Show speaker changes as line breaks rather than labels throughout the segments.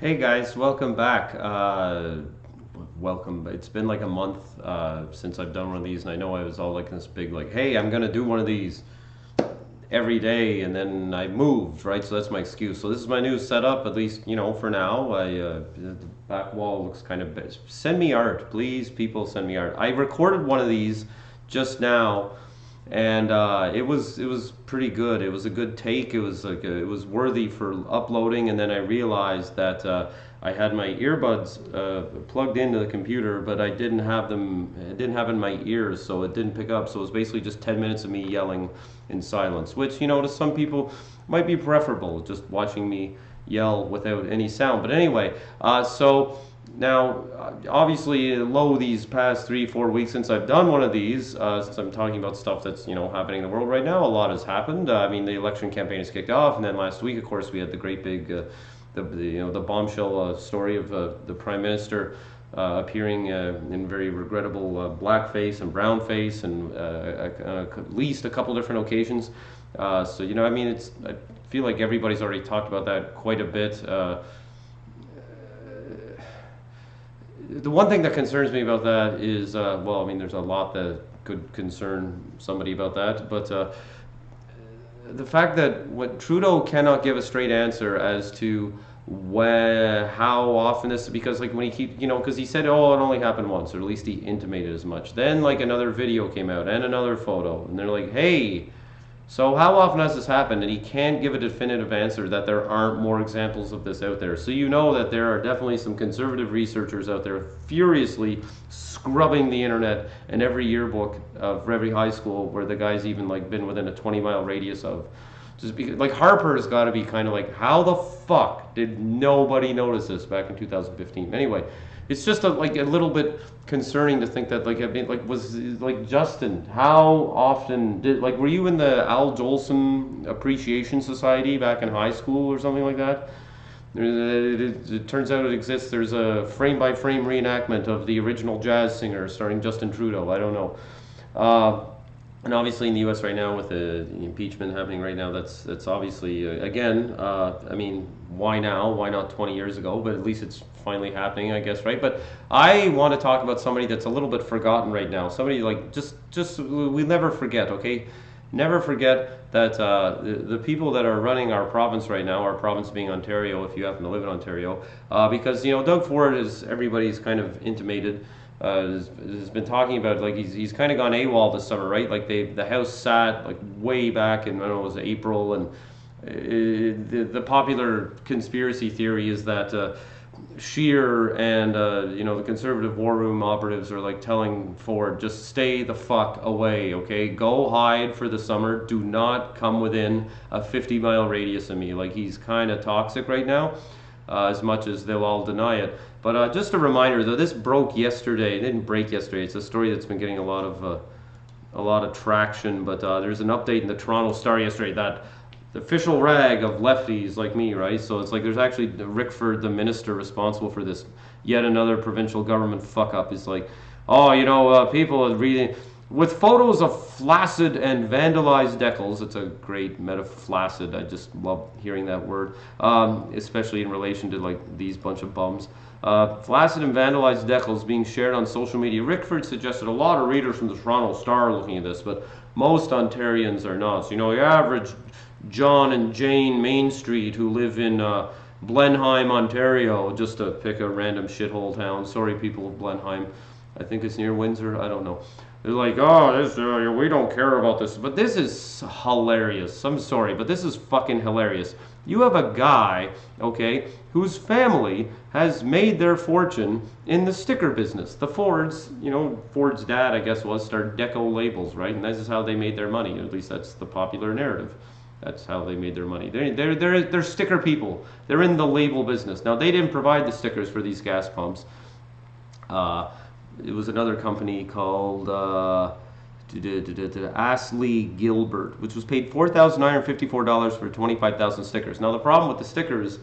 Hey guys, welcome back. Welcome. It's been like a month since I've done one of these, and I know I was all like this big, like, hey, I'm gonna do one of these every day, and then I moved, right? So that's my excuse. So this is my new setup, at least for now. The back wall looks kind of. Send me art, please. People, send me art. I recorded one of these just now, and it was pretty good. It was a good take. It was like it was worthy for uploading. And then I realized that I had my earbuds plugged into the computer, but I didn't have them. I didn't have in my ears, so it didn't pick up. So it was basically just 10 minutes of me yelling in silence, which to some people might be preferable, just watching me yell without any sound. But anyway, so. Now, obviously, low these past 3, 4 weeks since I've done one of these, since I'm talking about stuff that's happening in the world right now. A lot has happened. I mean, the election campaign has kicked off, and then last week, of course, we had the great big, the bombshell story of the prime minister appearing in very regrettable blackface and brownface, and at least a couple different occasions. So I mean, I feel like everybody's already talked about that quite a bit. The one thing that concerns me about that is, well, I mean, there's a lot that could concern somebody about that, but the fact that what Trudeau cannot give a straight answer as to how often this, because like when because he said, oh, it only happened once, or at least he intimated as much. Then like another video came out and another photo, and they're like, hey, so how often has this happened? And he can't give a definitive answer that there aren't more examples of this out there. So that there are definitely some conservative researchers out there furiously scrubbing the internet and every yearbook of every high school where the guy's even like been within a 20-mile radius of. Just because, like, Harper's got to be kind of like, how the fuck did nobody notice this back in 2015? Anyway, it's just a little bit concerning to think that was like Justin. How often were you in the Al Jolson Appreciation Society back in high school or something like that? It turns out it exists. There's a frame by frame reenactment of the original jazz singer starring Justin Trudeau. I don't know. And obviously in the U.S. right now with the impeachment happening right now, that's obviously again. I mean, why now? Why not 20 years ago? But at least it's finally happening, I guess, right? But I want to talk about somebody that's a little bit forgotten right now. Somebody like just we never forget, okay? Never forget that the people that are running our province right now, our province being Ontario, if you happen to live in Ontario, because Doug Ford, is everybody's kind of intimated. Has been talking about, like, he's kind of gone AWOL this summer, right? Like the House sat like way back in, I don't know, it was April, and the popular conspiracy theory is that Scheer and the conservative war room operatives are like telling Ford, just stay the fuck away, okay? Go hide for the summer. Do not come within a 50-mile radius of me. Like, he's kind of toxic right now, as much as they'll all deny it. But just a reminder, though, this broke yesterday. It didn't break yesterday. It's a story that's been getting a lot of traction. But there's an update in the Toronto Star yesterday that the official rag of lefties like me, right? So it's like there's actually Rickford, the minister responsible for this, yet another provincial government fuck up, is like, oh, people are reading with photos of flaccid and vandalized decals. It's a great flaccid. I just love hearing that word, especially in relation to like these bunch of bums. Flaccid and vandalized decals being shared on social media. Rickford suggested a lot of readers from the Toronto Star are looking at this, but most Ontarians are not. So, the average John and Jane Main Street who live in Blenheim, Ontario, just to pick a random shithole town. Sorry, people of Blenheim. I think it's near Windsor. I don't know. They're like, oh, this we don't care about this. But this is hilarious. I'm sorry, but this is fucking hilarious. You have a guy, okay, whose family has made their fortune in the sticker business. The Fords, Ford's dad, I guess, started Deco Labels, right? And this is how they made their money. At least that's the popular narrative. That's how they made their money. They're sticker people. They're in the label business. Now, they didn't provide the stickers for these gas pumps. It was another company called Astley Gilbert, which was paid $4,954 for 25,000 stickers. Now, the problem with the stickers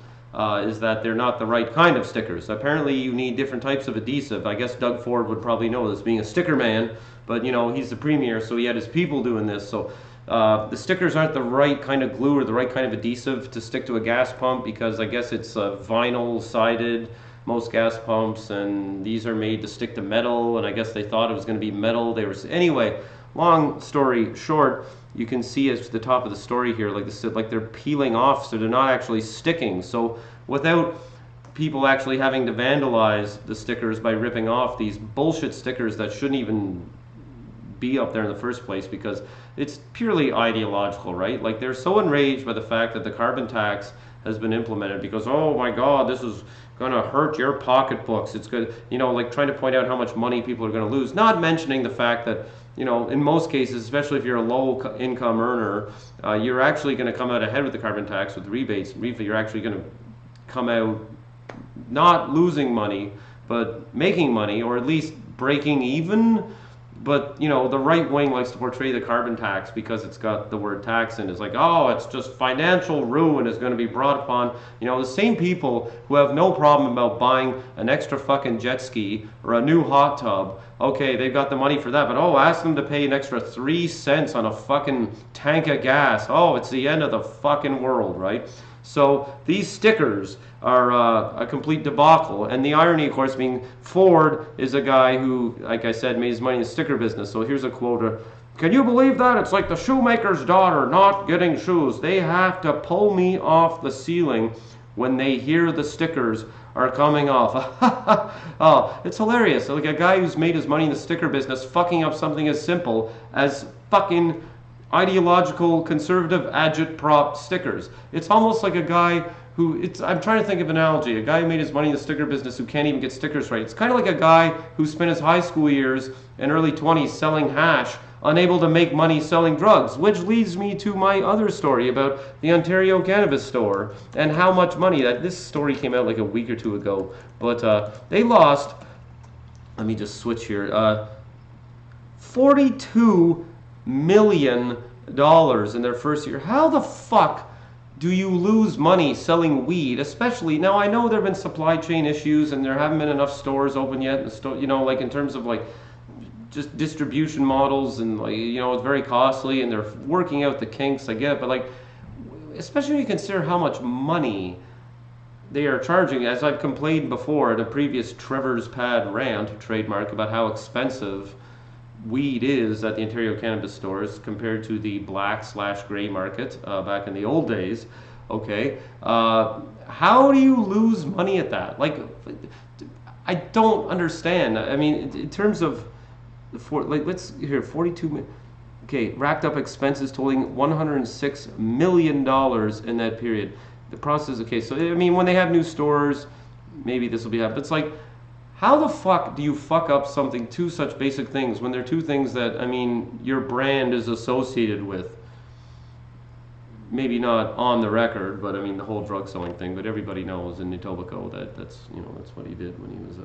is that they're not the right kind of stickers. Apparently, you need different types of adhesive. I guess Doug Ford would probably know this, being a sticker man, but he's the premier, so he had his people doing this. So The stickers aren't the right kind of glue or the right kind of adhesive to stick to a gas pump because I guess it's vinyl sided, most gas pumps, and these are made to stick to metal, and I guess they thought it was going to be metal. Anyway, long story short, you can see at the top of the story here, like this, like they're peeling off, so they're not actually sticking. So without people actually having to vandalize the stickers by ripping off these bullshit stickers that shouldn't even be up there in the first place, because it's purely ideological, right? Like they're so enraged by the fact that the carbon tax has been implemented because, oh my God, this is going to hurt your pocketbooks. It's good, like trying to point out how much money people are going to lose, not mentioning the fact that, in most cases, especially if you're a low income earner, you're actually going to come out ahead with the carbon tax with rebates. You're actually going to come out not losing money, but making money, or at least breaking even. But, the right wing likes to portray the carbon tax because it's got the word tax in it. It's like, oh, it's just financial ruin is going to be brought upon, the same people who have no problem about buying an extra fucking jet ski or a new hot tub. Okay, they've got the money for that, but ask them to pay an extra 3 cents on a fucking tank of gas. Oh, it's the end of the fucking world, right? So these stickers are a complete debacle. And the irony, of course, being Ford is a guy who, like I said, made his money in the sticker business. So here's a quote. Can you believe that? It's like the shoemaker's daughter not getting shoes. They have to pull me off the ceiling when they hear the stickers are coming off. Oh, it's hilarious. Like a guy who's made his money in the sticker business fucking up something as simple as fucking ideological conservative agitprop stickers. It's almost like a guy who, I'm trying to think of an analogy, a guy who made his money in the sticker business who can't even get stickers right. It's kind of like a guy who spent his high school years and early 20s selling hash, unable to make money selling drugs, which leads me to my other story about the Ontario cannabis store and how much money, this story came out like a week or two ago, but they lost, let me just switch here, $42 million in their first year. How the fuck do you lose money selling weed? Especially now, I know there have been supply chain issues and there haven't been enough stores open yet. Like in terms of like just distribution models, and like it's very costly and they're working out the kinks. I get it, but like especially when you consider how much money they are charging. As I've complained before in a previous Trevor's Pad rant trademark about how expensive weed is at the Ontario cannabis stores compared to the black/gray market back in the old days. Okay, how do you lose money at that? Like, I don't understand. I mean, in terms of let's hear 42. Okay, racked up expenses totaling $106 million in that period. The process. Okay, so I mean, when they have new stores, maybe this will be happening. But it's like, how the fuck do you fuck up something, two such basic things, when they're two things that, I mean, your brand is associated with? Maybe not on the record, but I mean the whole drug selling thing. But everybody knows in Etobicoke that's what he did when he was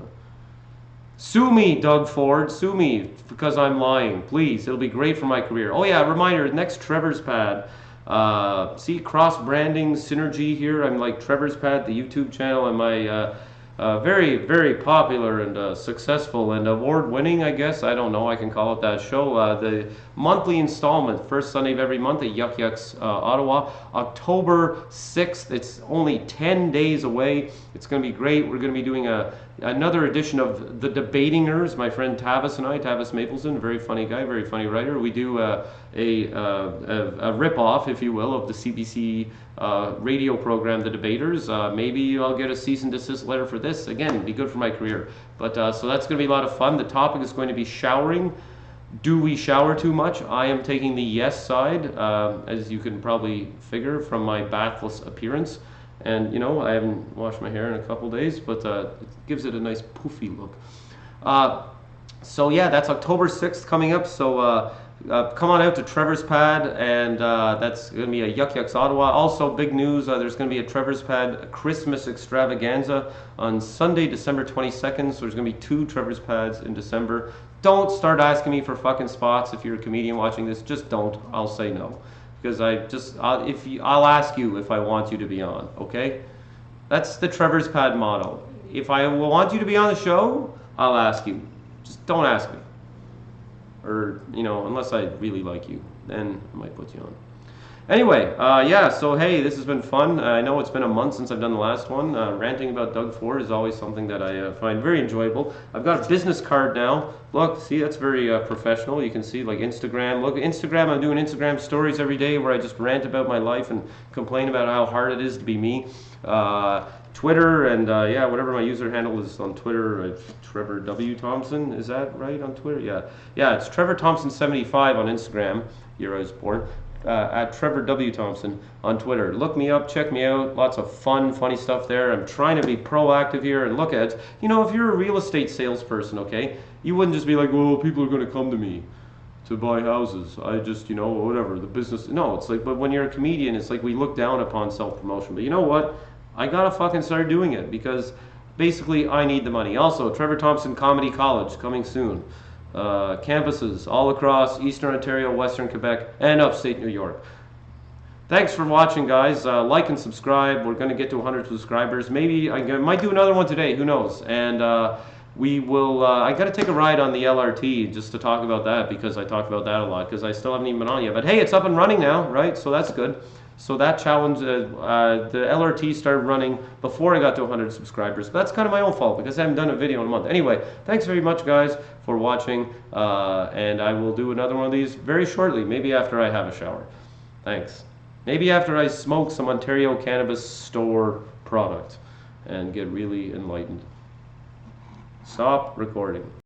Sue me, Doug Ford. Sue me because I'm lying, please. It'll be great for my career. Oh yeah, reminder. Next Trevor's Pad. See, cross branding synergy here. I'm like Trevor's Pad, the YouTube channel, and my very, very popular and successful and award-winning, I guess. I don't know. I can call it that show. The monthly installment, first Sunday of every month at Yuks, Ottawa, October 6th. It's only 10 days away. It's going to be great. We're going to be doing another edition of The Debatingers. My friend Tavis and I, Tavis Mapleson, very funny guy, very funny writer. We do a rip-off, if you will, of the CBC radio program, The Debaters. Maybe I'll get a cease and desist letter for this. Again, it'd be good for my career. But so that's going to be a lot of fun. The topic is going to be showering. Do we shower too much? I am taking the yes side, as you can probably figure from my bathless appearance. And I haven't washed my hair in a couple days, but it gives it a nice poofy look. So yeah, that's October 6th coming up. So come on out to Trevor's Pad, and that's going to be a Yuks, Ottawa. Also, big news, there's going to be a Trevor's Pad Christmas extravaganza on Sunday, December 22nd. So there's going to be 2 Trevor's Pads in December. Don't start asking me for fucking spots if you're a comedian watching this. Just don't. I'll say no. Because I'll ask you if I want you to be on, okay? That's the Trevor's Pad motto. If I want you to be on the show, I'll ask you. Just don't ask me. Or, unless I really like you. then I might put you on. Anyway, yeah, so hey, this has been fun. I know it's been a month since I've done the last one. Ranting about Doug Ford is always something that I find very enjoyable. I've got a business card now. Look, see, that's very professional. You can see, like, Instagram. Look, Instagram, I'm doing Instagram stories every day where I just rant about my life and complain about how hard it is to be me. Twitter, and yeah, whatever my user handle is on Twitter, Trevor W. Thompson, is that right on Twitter? Yeah, it's Trevor Thompson 75 on Instagram, year I was born. At Trevor W. Thompson on Twitter. Look me up, check me out. Lots of fun, funny stuff there. I'm trying to be proactive here and look at, you know, if you're a real estate salesperson, okay, you wouldn't just be like, well, people are going to come to me to buy houses. I just, you know, whatever, the business. No, it's like, but when you're a comedian, it's like we look down upon self-promotion. But you know what? I got to fucking start doing it because basically I need the money. Also, Trevor Thompson Comedy College coming soon. Campuses all across Eastern Ontario, Western Quebec, and upstate New York. Thanks for watching, guys. Like and subscribe. We're going to get to 100 subscribers. Maybe I might do another one today. Who knows? And we will. I got to take a ride on the LRT just to talk about that because I talk about that a lot because I still haven't even been on yet. But hey, it's up and running now, right? So that's good. So that challenge, the LRT started running before I got to 100 subscribers. But that's kind of my own fault because I haven't done a video in a month. Anyway, thanks very much, guys, for watching. And I will do another one of these very shortly, maybe after I have a shower. Thanks. Maybe after I smoke some Ontario Cannabis Store product and get really enlightened. Stop recording.